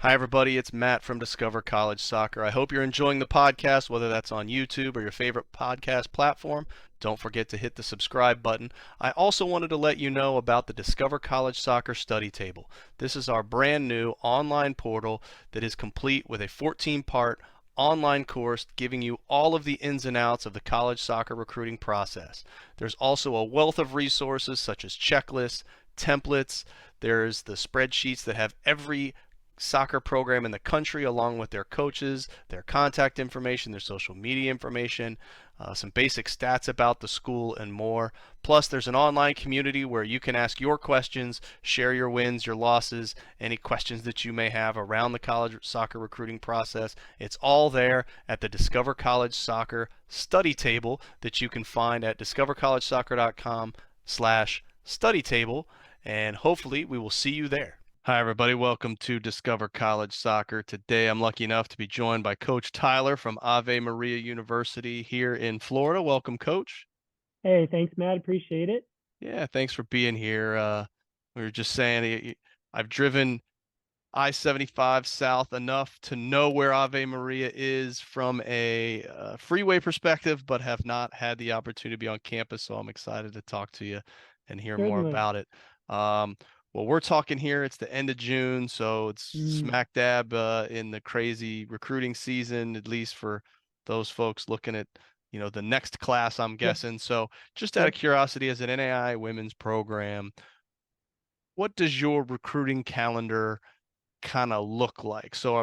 Hi, everybody. It's Matt from Discover College Soccer. I hope you're enjoying the podcast, whether that's on YouTube or your favorite podcast platform. Don't forget to hit the subscribe button. I also wanted to let you know about the Discover College Soccer Study Table. This is our brand new online portal that is complete with a 14-part online course giving you all of the ins and outs of the college soccer recruiting process. There's also a wealth of resources such as checklists, templates. There's the spreadsheets that have every soccer program in the country, along with their coaches, their contact information, their social media information, some basic stats about the school, and more. Plus, there's an online community where you can ask your questions, share your wins, your losses, any questions that you may have around the college soccer recruiting process. It's all there at the Discover College Soccer study table that you can find at discovercollegesoccer.com/study table, and hopefully we will see you there. Hi, everybody. Welcome to Discover College Soccer. Today, I'm lucky enough to be joined by Coach Tyler from Ave Maria University here in Florida. Welcome, Coach. Hey, thanks, Matt. Appreciate it. Yeah, thanks for being here. We were just saying, I've driven I-75 south enough to know where Ave Maria is from a freeway perspective, but have not had the opportunity to be on campus. So I'm excited to talk to you and hear more Certainly. about it. Um, well, we're talking here. It's the end of June, so it's Mm, smack dab in the crazy recruiting season, at least for those folks looking at, the next class, I'm yep, guessing. So just out of yep. curiosity, as an NAI women's program, what does your recruiting calendar kind of look like? So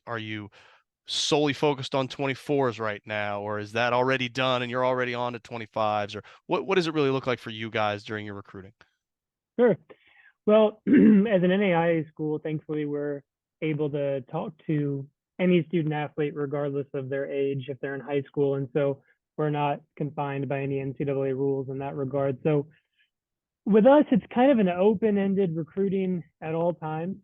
are you solely focused on 24s right now, or is that already done and you're already on to 25s, or what does it really look like for you guys during your recruiting? Sure. Well, as an NAIA school, thankfully, we're able to talk to any student athlete, regardless of their age, if they're in high school. And so we're not confined by any NCAA rules in that regard. So with us, it's kind of an open-ended recruiting at all times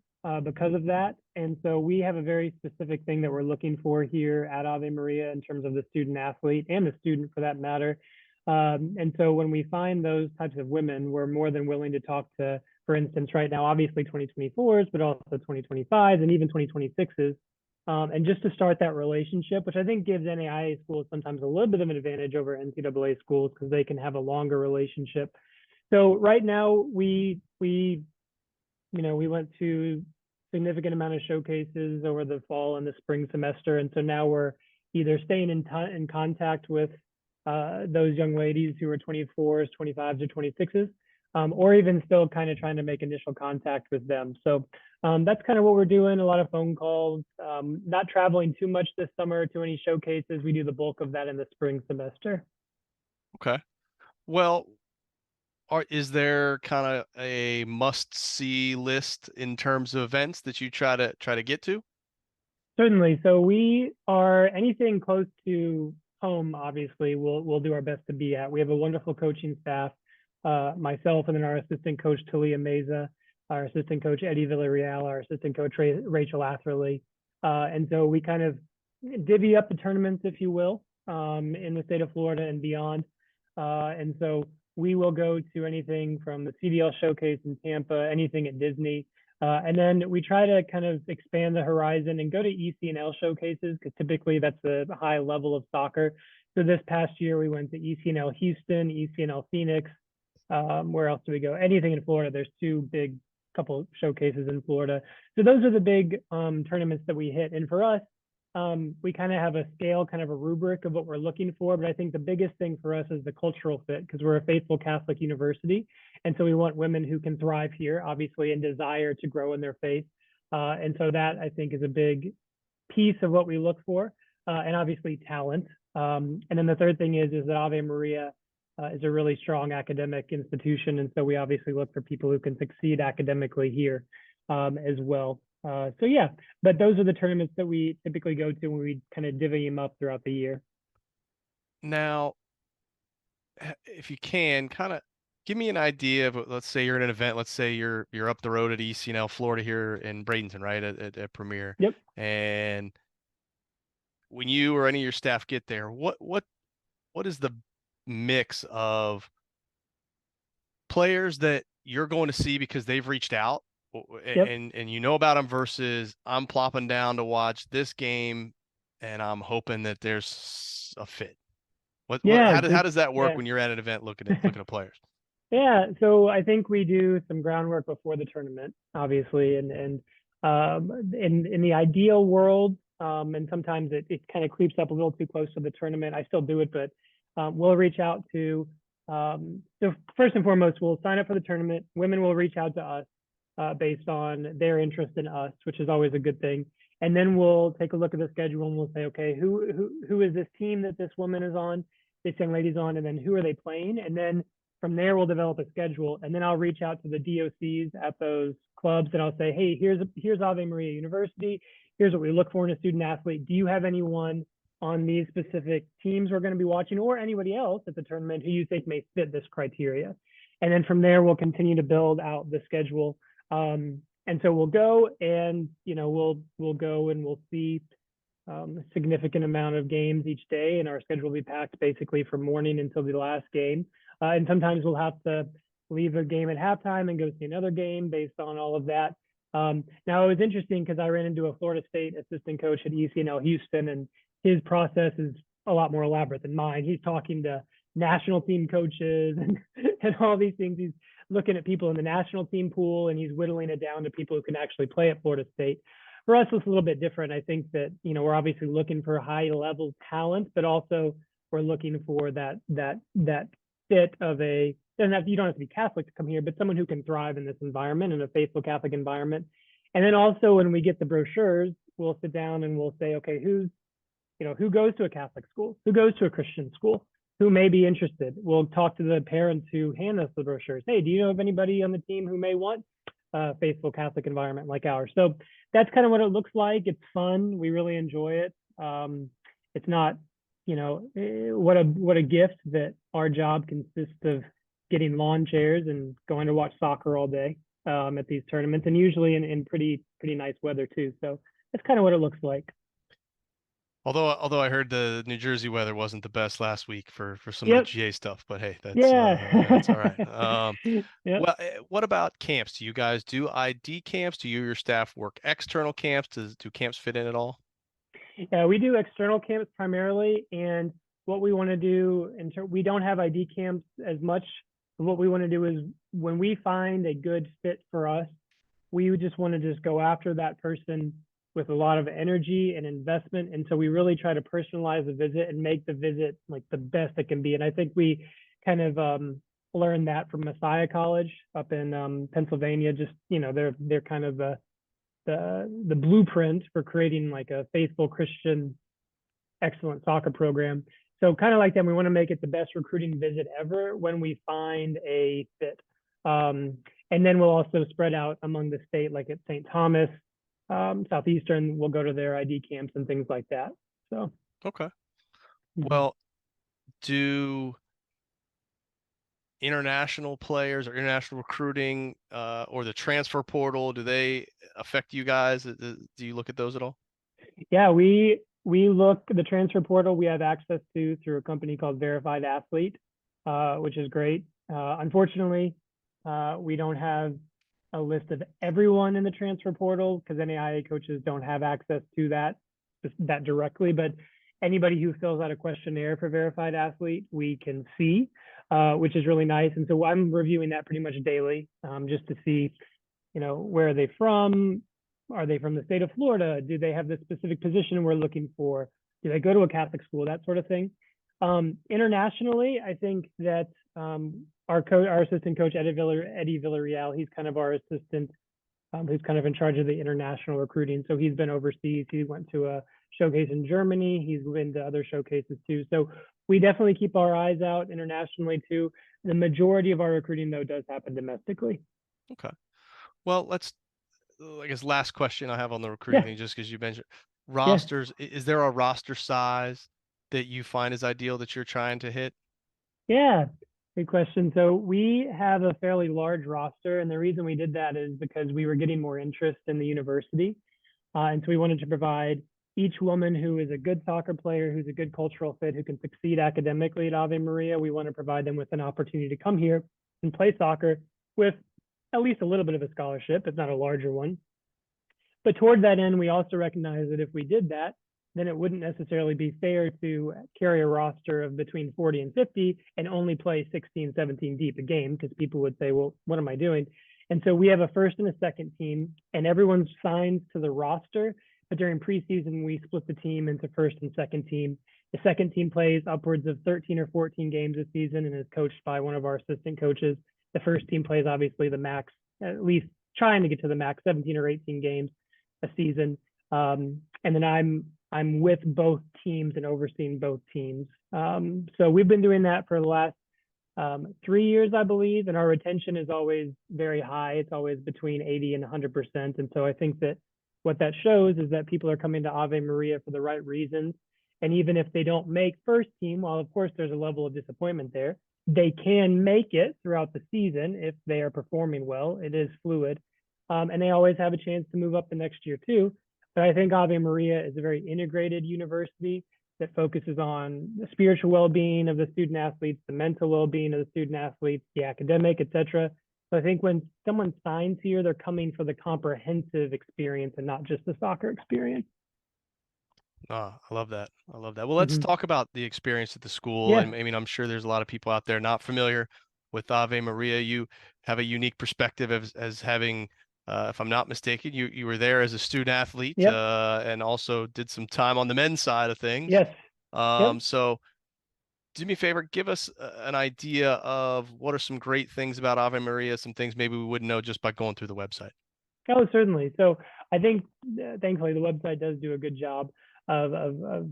because of that. And so we have a very specific thing that we're looking for here at Ave Maria in terms of the student athlete and the student for that matter. And so when we find those types of women, we're more than willing to talk to, for instance, right now, obviously 2024s, but also 2025s and even 2026s. And just to start that relationship, which I think gives NAIA schools sometimes a little bit of an advantage over NCAA schools because they can have a longer relationship. So right now we went to significant amount of showcases over the fall and the spring semester, and so now we're either staying in contact with those young ladies who are 24s, 25s, or 26s, or even still kind of trying to make initial contact with them. So that's kind of what we're doing. A lot of phone calls. Not traveling too much this summer to any showcases. We do the bulk of that in the spring semester. Okay. Well, is there kind of a must-see list in terms of events that you try to get to? Certainly. So we are anything close to home, obviously, we'll do our best to be at. We have a wonderful coaching staff, myself, and then our assistant coach, Talia Meza, our assistant coach, Eddie Villarreal, our assistant coach, Rachel Atherley. And so we kind of divvy up the tournaments, if you will, in the state of Florida and beyond. And so we will go to anything from the CDL showcase in Tampa, anything at Disney, and then we try to kind of expand the horizon and go to ECNL showcases because typically that's a high level of soccer. So this past year we went to ECNL Houston, ECNL Phoenix. Where else do we go? Anything in Florida? There's two big couple showcases in Florida. So those are the big tournaments that we hit. And for us, we kind of have a scale, kind of a rubric of what we're looking for. But I think the biggest thing for us is the cultural fit because we're a faithful Catholic university. And so we want women who can thrive here, obviously, and desire to grow in their faith. And so that I think is a big piece of what we look for, and obviously talent. And then the third thing is that Ave Maria is a really strong academic institution, and so we obviously look for people who can succeed academically here as well. So yeah, but those are the tournaments that we typically go to when we kind of divvy them up throughout the year. Now, if you can, kind of give me an idea of, let's say you're at an event, let's say you're up the road at ECNL Florida here in Bradenton, right, at Premier, Yep. and when you or any of your staff get there, what is the mix of players that you're going to see because they've reached out Yep. and you know about them versus I'm plopping down to watch this game and I'm hoping that there's a fit. Yeah. How does that work Yeah. when you're at an event looking at players? Yeah, so I think we do some groundwork before the tournament, obviously, and in the ideal world, and sometimes it kind of creeps up a little too close to the tournament. I still do it, but we'll reach out to so first and foremost, we'll sign up for the tournament. Women will reach out to us based on their interest in us, which is always a good thing. And then we'll take a look at the schedule and we'll say, okay, who is this team that this woman is on, this young lady's on, and then who are they playing? And then from there, we'll develop a schedule, and then I'll reach out to the DOCs at those clubs, and I'll say, hey, here's Ave Maria University. Here's what we look for in a student athlete. Do you have anyone on these specific teams we're going to be watching, or anybody else at the tournament who you think may fit this criteria? And then from there, we'll continue to build out the schedule. And so we'll go, and we'll go and we'll see a significant amount of games each day, and our schedule will be packed basically from morning until the last game. And sometimes we'll have to leave a game at halftime and go see another game based on all of that. Now, it was interesting because I ran into a Florida State assistant coach at ECNL Houston, and his process is a lot more elaborate than mine. He's talking to national team coaches and all these things. He's looking at people in the national team pool, and he's whittling it down to people who can actually play at Florida State. For us, it's a little bit different. I think that, we're obviously looking for high level talent, but also we're looking for that fit of you don't have to be Catholic to come here, but someone who can thrive in this environment, in a faithful Catholic environment. And then also when we get the brochures, we'll sit down and we'll say, okay, who goes to a Catholic school, who goes to a Christian school, who may be interested. We'll talk to the parents who hand us the brochures. Hey, do you know of anybody on the team who may want a faithful Catholic environment like ours? So that's kind of what it looks like. It's fun. We really enjoy it. It's not, what a gift that our job consists of getting lawn chairs and going to watch soccer all day at these tournaments, and usually in pretty nice weather too. So that's kind of what it looks like. Although I heard the New Jersey weather wasn't the best last week for some of the Yep. GA stuff, but hey, that's all right. Yeah. Yep. Well, what about camps? Do you guys do ID camps? Do you or your staff work external camps? Do camps fit in at all? Yeah, we do external camps primarily, and what we want to do we don't have ID camps as much. What we want to do is when we find a good fit for us, we would just want to just go after that person with a lot of energy and investment. And so we really try to personalize the visit and make the visit like the best it can be. And I think we kind of learned that from Messiah College up in Pennsylvania. Just, they're kind of the blueprint for creating like a faithful Christian excellent soccer program. So kind of like that, we want to make it the best recruiting visit ever when we find a fit. And then we'll also spread out among the state, like at St. Thomas, Southeastern, we'll go to their ID camps and things like that. So. Okay. Well, do international players or international recruiting or the transfer portal, do they affect you guys? Do you look at those at all? Yeah, we look the transfer portal we have access to through a company called Verified Athlete, which is great. Unfortunately, we don't have a list of everyone in the transfer portal because NAIA coaches don't have access to that directly, but anybody who fills out a questionnaire for Verified Athlete, we can see, which is really nice. And so I'm reviewing that pretty much daily, just to see, where are they from? Are they from the state of Florida? Do they have the specific position we're looking for? Do they go to a Catholic school? That sort of thing. Internationally, I think that our assistant coach, Eddie Villarreal, he's kind of our assistant, who's kind of in charge of the international recruiting. So he's been overseas. He went to a showcase in Germany. He's been to other showcases too. So we definitely keep our eyes out internationally too. The majority of our recruiting, though, does happen domestically. Okay. Well, I guess last question I have on the recruiting thing, just because you mentioned rosters. Is there a roster size that you find is ideal that you're trying to hit? Yeah, good question. So we have a fairly large roster, and the reason we did that is because we were getting more interest in the university. And so we wanted to provide each woman who is a good soccer player, who's a good cultural fit, who can succeed academically at Ave Maria. We want to provide them with an opportunity to come here and play soccer with at least a little bit of a scholarship, if not a larger one. But toward that end, we also recognize that if we did that, then it wouldn't necessarily be fair to carry a roster of between 40 and 50 and only play 16, 17 deep a game, because people would say, well, what am I doing? And so we have a first and a second team, and everyone's signed to the roster. But during preseason, we split the team into first and second team. The second team plays upwards of 13 or 14 games a season and is coached by one of our assistant coaches. The first team plays obviously the max, at least trying to get to the max, 17 or 18 games a season. And then I'm with both teams and overseeing both teams. So we've been doing that for the last 3 years, I believe, and our retention is always very high. It's always between 80 and 100%. And so I think that what that shows is that people are coming to Ave Maria for the right reasons. And even if they don't make first team, while of course there's a level of disappointment there, they can make it throughout the season if they are performing well. It is fluid. And they always have a chance to move up the next year too. But I think Ave Maria is a very integrated university that focuses on the spiritual well-being of the student athletes, the mental well-being of the student athletes, the academic, et cetera. So I think when someone signs here, they're coming for the comprehensive experience and not just the soccer experience. Ah, I love that. I love that. Well, let's talk about the experience at the school. Yeah. And I mean, I'm sure there's a lot of people out there not familiar with Ave Maria. You have a unique perspective as having, if I'm not mistaken, you were there as a student athlete, Yep. and also did some time on the men's side of things. Yes. Yep. So do me a favor, give us an idea of what are some great things about Ave Maria, some things maybe we wouldn't know just by going through the website. Oh, certainly. So I think, thankfully, the website does do a good job of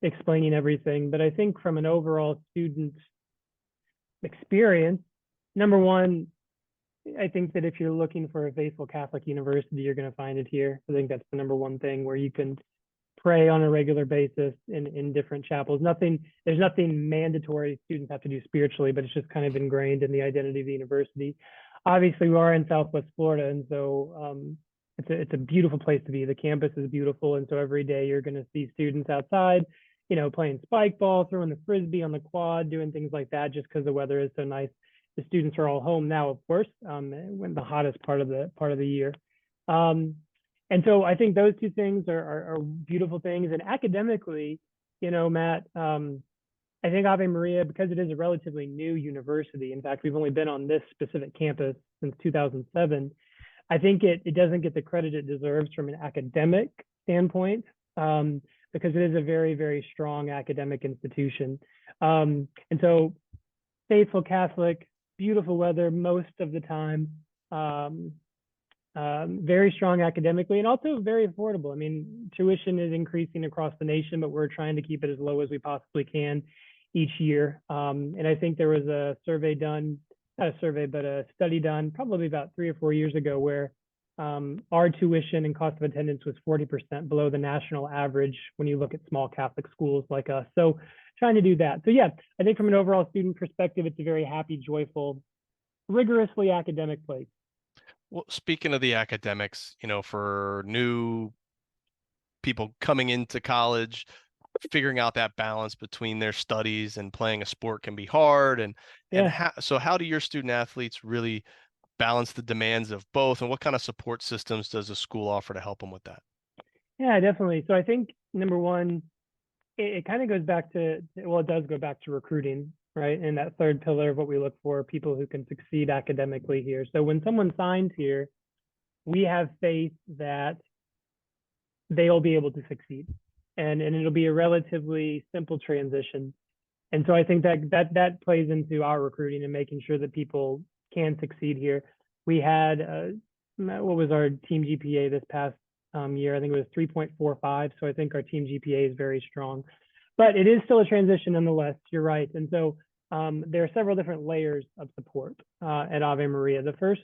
explaining everything. But I think from an overall student experience, number one, I think that if you're looking for a faithful Catholic university, you're going to find it here. I think that's the number one thing, where you can pray on a regular basis in different chapels. There's nothing mandatory students have to do spiritually, but it's just kind of ingrained in the identity of the university. Obviously, we are in Southwest Florida, and so it's a beautiful place to be. The campus is beautiful, and so every day you're going to see students outside, playing spike ball, throwing the frisbee on the quad, doing things like that, just because the weather is so nice. The students are all home now, of course, when the hottest part of the year. And so I think those two things are beautiful things. And academically, Matt, I think Ave Maria, because it is a relatively new university, in fact, we've only been on this specific campus since 2007. I think it doesn't get the credit it deserves from an academic standpoint, because it is a very, very strong academic institution. And so faithful Catholic, beautiful weather most of the time, very strong academically, and also very affordable. I mean, tuition is increasing across the nation, but we're trying to keep it as low as we possibly can each year. And I think there was a survey done, not a survey, but a study done probably about 3 or 4 years ago, where our tuition and cost of attendance was 40% below the national average when you look at small Catholic schools like us. So trying to do that. So yeah, I think from an overall student perspective, it's a very happy, joyful, rigorously academic place. Well, speaking of the academics, for new people coming into college, figuring out that balance between their studies and playing a sport can be hard. And how do your student athletes really balance the demands of both, and what kind of support systems does the school offer to help them with that? Yeah, definitely. So I think number one, it kind of goes back to, well, it does go back to recruiting, right? And that third pillar of what we look for, people who can succeed academically here. So when someone signs here, we have faith that they'll be able to succeed, and it'll be a relatively simple transition. And so I think that plays into our recruiting and making sure that people can succeed here. We had, what was our team GPA this past year? I think it was 3.45. So I think our team GPA is very strong, but it is still a transition nonetheless. You're right. And so there are several different layers of support at Ave Maria. The first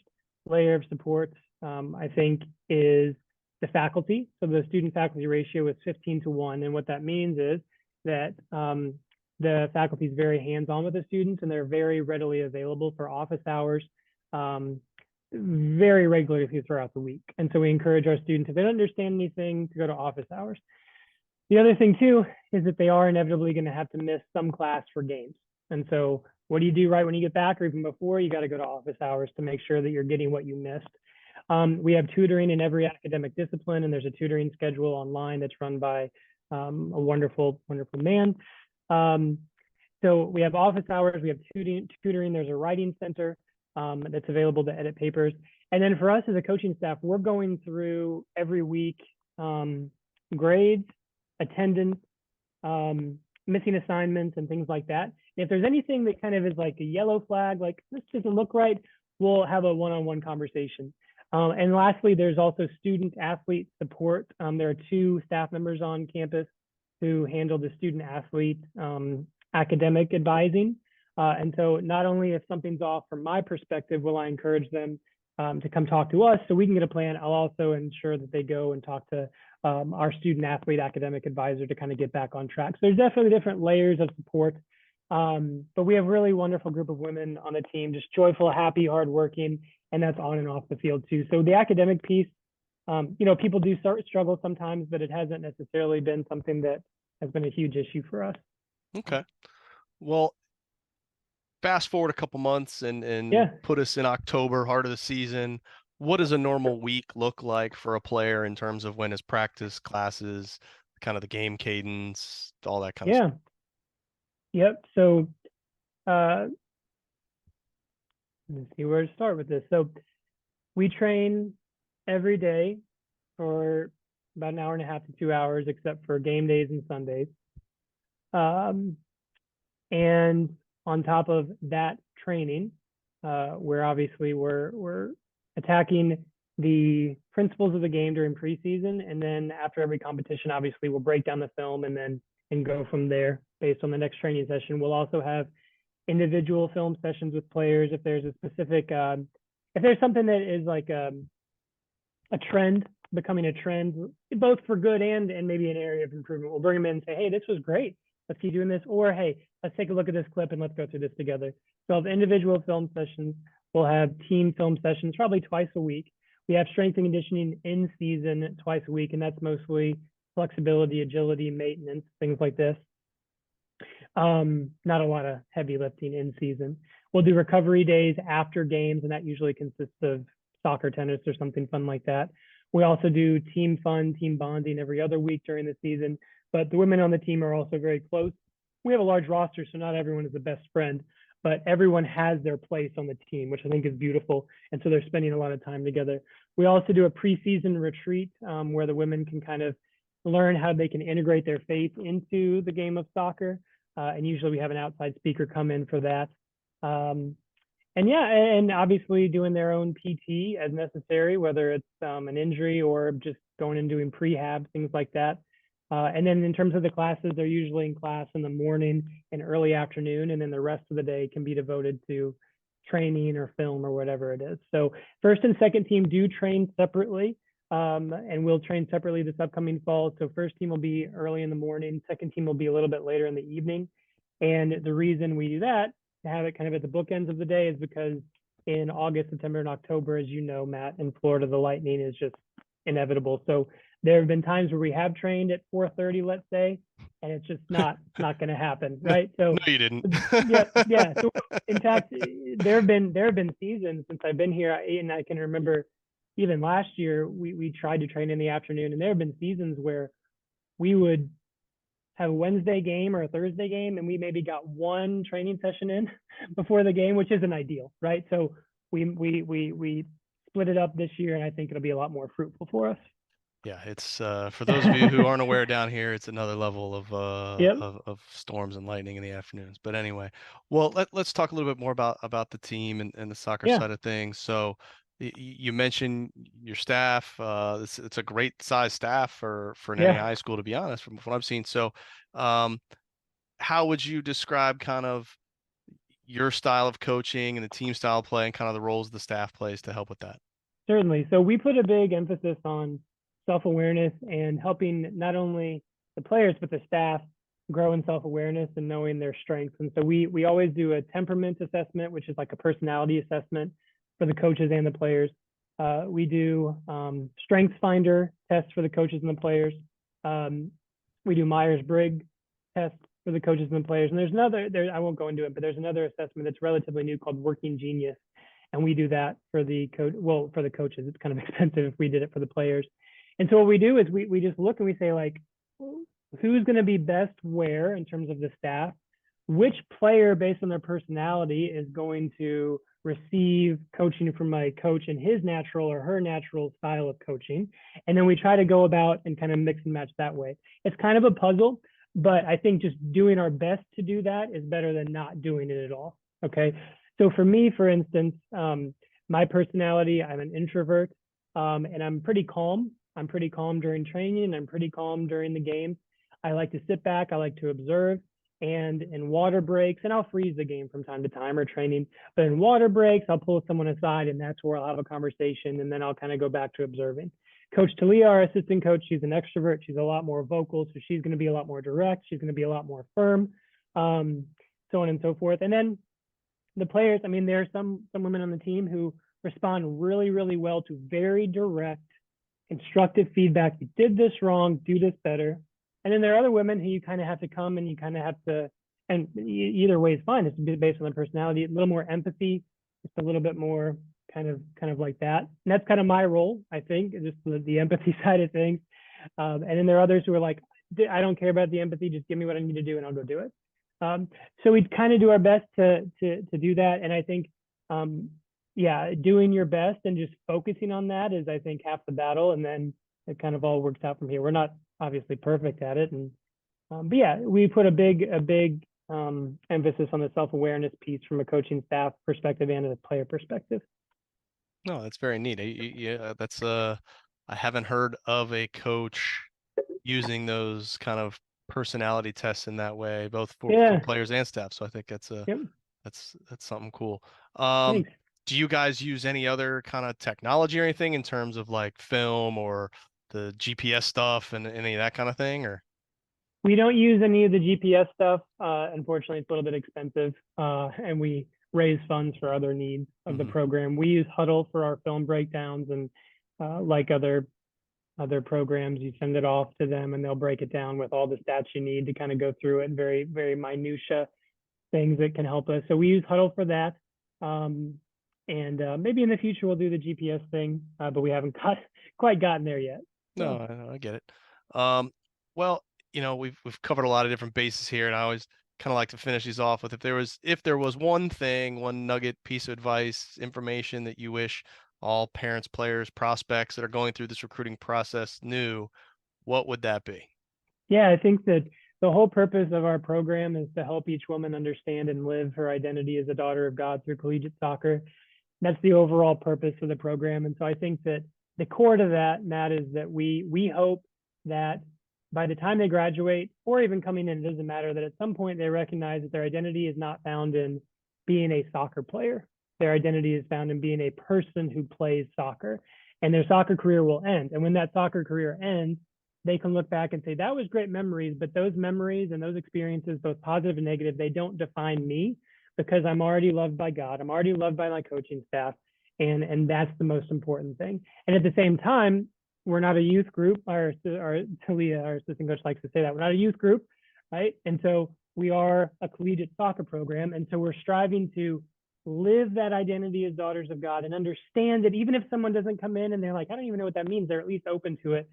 layer of support, I think, is the faculty. So the student faculty ratio is 15-1. And what that means is that the faculty is very hands-on with the students, and they're very readily available for office hours very regularly throughout the week. And so we encourage our students, if they don't understand anything, to go to office hours. The other thing too is that they are inevitably going to have to miss some class for games. And so What do you do right when you get back, or even before? You got to go to office hours to make sure that you're getting what you missed. We have tutoring in every academic discipline, and there's a tutoring schedule online that's run by a wonderful, wonderful man. So we have office hours, we have tutoring, there's a writing center that's available to edit papers. And then for us as a coaching staff, we're going through every week grades, attendance, missing assignments, and things like that. And if there's anything that kind of is like a yellow flag, like this doesn't look right, we'll have a one-on-one conversation. And lastly, there's also student athlete support. There are 2 staff members on campus who handle the student athlete academic advising. And so not only if something's off from my perspective, will I encourage them to come talk to us so we can get a plan, I'll also ensure that they go and talk to our student athlete academic advisor to kind of get back on track. So there's definitely different layers of support. But we have a really wonderful group of women on the team, just joyful, happy, hardworking, and that's on and off the field too. So the academic piece, people do struggle sometimes, but it hasn't necessarily been something that has been a huge issue for us. Okay. Well, fast forward a couple months and put us in October, heart of the season. What does a normal week look like for a player in terms of when his practice, classes, kind of the game cadence, all that kind of stuff? Yep. So let's see where to start with this. So we train every day for about an hour and a half to 2 hours, except for game days and Sundays. And on top of that training, where obviously we're attacking the principles of the game during preseason, and then after every competition, obviously we'll break down the film and go from there based on the next training session. We'll also have individual film sessions with players if there's a specific, if there's something that is like a trend, becoming a trend, both for good and maybe an area of improvement. We'll bring them in and say, hey, this was great. Let's keep doing this. Or, hey, let's take a look at this clip and let's go through this together. So we'll have individual film sessions. We'll have team film sessions probably twice a week. We have strength and conditioning in season twice a week, and that's mostly flexibility, agility, maintenance, things like this. Not a lot of heavy lifting in season. We'll do recovery days after games, and that usually consists of soccer, tennis, or something fun like that. We also do team fun, team bonding every other week during the season, but the women on the team are also very close. We have a large roster, so not everyone is a best friend, but everyone has their place on the team, which I think is beautiful. And so they're spending a lot of time together. We also do a preseason retreat where the women can kind of learn how they can integrate their faith into the game of soccer. And usually we have an outside speaker come in for that. And obviously doing their own PT as necessary, whether it's an injury or just going and doing prehab, things like that. And then in terms of the classes, they're usually in class in the morning and early afternoon, and then the rest of the day can be devoted to training or film or whatever it is. So first and second team do train separately, and we'll train separately this upcoming fall. So first team will be early in the morning, second team will be a little bit later in the evening. And the reason we do that, to have it kind of at the bookends of the day, is because in August, September, and October, as you know, Matt, in Florida, the lightning is just inevitable. So there have been times where we have trained at 4:30, let's say, and it's just not going to happen, right? So no, you didn't. yeah. So in fact, there have been seasons since I've been here, and I can remember even last year we tried to train in the afternoon, and there have been seasons where we would have a Wednesday game or a Thursday game, and we maybe got one training session in before the game, which isn't ideal, right? So we split it up this year, and I think it'll be a lot more fruitful for us. Yeah, it's for those of you who aren't aware down here, it's another level of storms and lightning in the afternoons. But anyway, well, let's talk a little bit more about the team and the soccer side of things. So you mentioned your staff. It's a great size staff for an NAI school, to be honest, from what I've seen. So how would you describe kind of your style of coaching and the team style of play and kind of the roles the staff plays to help with that? Certainly. So we put a big emphasis on self-awareness and helping not only the players, but the staff grow in self-awareness and knowing their strengths. And so we always do a temperament assessment, which is like a personality assessment for the coaches and the players. We do strengths finder tests for the coaches and the players. We do Myers-Briggs tests for the coaches and the players. And there's another, I won't go into it, but there's another assessment that's relatively new called Working Genius. And we do that for the coach, well, for the coaches. It's kind of expensive if we did it for the players. And so what we do is we just look and we say, like, who's going to be best where in terms of the staff, which player based on their personality is going to receive coaching from my coach in his natural or her natural style of coaching. And then we try to go about and kind of mix and match that way. It's kind of a puzzle, but I think just doing our best to do that is better than not doing it at all. Okay. So for me, for instance, my personality, I'm an introvert, and I'm pretty calm. I'm pretty calm during training. I'm pretty calm during the game. I like to sit back. I like to observe. And in water breaks, and I'll freeze the game from time to time or training, but in water breaks, I'll pull someone aside, and that's where I'll have a conversation, and then I'll kind of go back to observing. Coach Talia, our assistant coach, she's an extrovert. She's a lot more vocal, so she's going to be a lot more direct. She's going to be a lot more firm, so on and so forth. And then the players, I mean, there are some women on the team who respond really, really well to very direct, constructive feedback. You did this wrong, do this better. And then there are other women who you kind of have to come and you kind of have to, and either way is fine. It's based on their personality, a little more empathy, just a little bit more kind of like that. And that's kind of my role, I think, just the empathy side of things. And then there are others who are like, I don't care about the empathy, just give me what I need to do and I'll go do it. So we kind of do our best to do that. And I think, yeah, doing your best and just focusing on that is, I think, half the battle. And then it kind of all works out from here. We're not obviously perfect at it. And, but yeah, we put a big emphasis on the self-awareness piece from a coaching staff perspective and a player perspective. No, that's very neat. Yeah, that's I haven't heard of a coach using those kind of personality tests in that way, both for players and staff. So I think that's that's something cool. Thanks. Do you guys use any other kind of technology or anything in terms of like film or the GPS stuff and any of that kind of thing, or? We don't use any of the GPS stuff. Unfortunately, it's a little bit expensive, and we raise funds for other needs of the program. We use Hudl for our film breakdowns, and like other programs, you send it off to them and they'll break it down with all the stats you need to kind of go through it, very, very minutia things that can help us. So we use Hudl for that. And maybe in the future we'll do the GPS thing, but we haven't quite gotten there yet. So. No, I get it. Well, you know, we've covered a lot of different bases here, and I always kind of like to finish these off with if there was one thing, one nugget, piece of advice, information that you wish all parents, players, prospects that are going through this recruiting process knew, what would that be? Yeah, I think that the whole purpose of our program is to help each woman understand and live her identity as a daughter of God through collegiate soccer. That's the overall purpose of the program. And so I think that the core to that, Matt, is that we hope that by the time they graduate or even coming in, it doesn't matter, that at some point they recognize that their identity is not found in being a soccer player. Their identity is found in being a person who plays soccer, and their soccer career will end. And when that soccer career ends, they can look back and say, that was great memories, but those memories and those experiences, both positive and negative, they don't define me, because I'm already loved by God. I'm already loved by my coaching staff. And that's the most important thing. And at the same time, we're not a youth group. Our Talia, our assistant coach, likes to say that we're not a youth group, right? And so we are a collegiate soccer program. And so we're striving to live that identity as daughters of God and understand that even if someone doesn't come in and they're like, I don't even know what that means, they're at least open to it.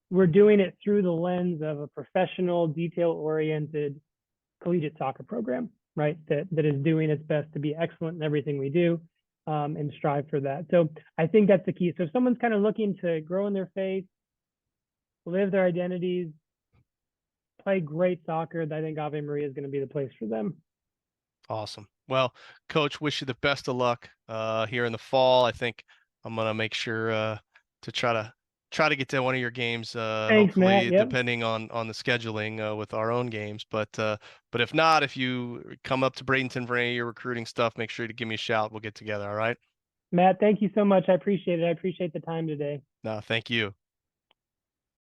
We're doing it through the lens of a professional, detail-oriented collegiate soccer program, right? That is doing its best to be excellent in everything we do, and strive for that. So I think that's the key. So if someone's kind of looking to grow in their faith, live their identities, play great soccer, I think Ave Maria is going to be the place for them. Awesome. Well, Coach, wish you the best of luck here in the fall. I think I'm gonna make sure to try to get to one of your games. Thanks, hopefully, Matt. Yep. Depending on the scheduling with our own games. But if not, if you come up to Bradenton for any of your recruiting stuff, make sure to give me a shout. We'll get together. All right. Matt, thank you so much. I appreciate it. I appreciate the time today. No, thank you.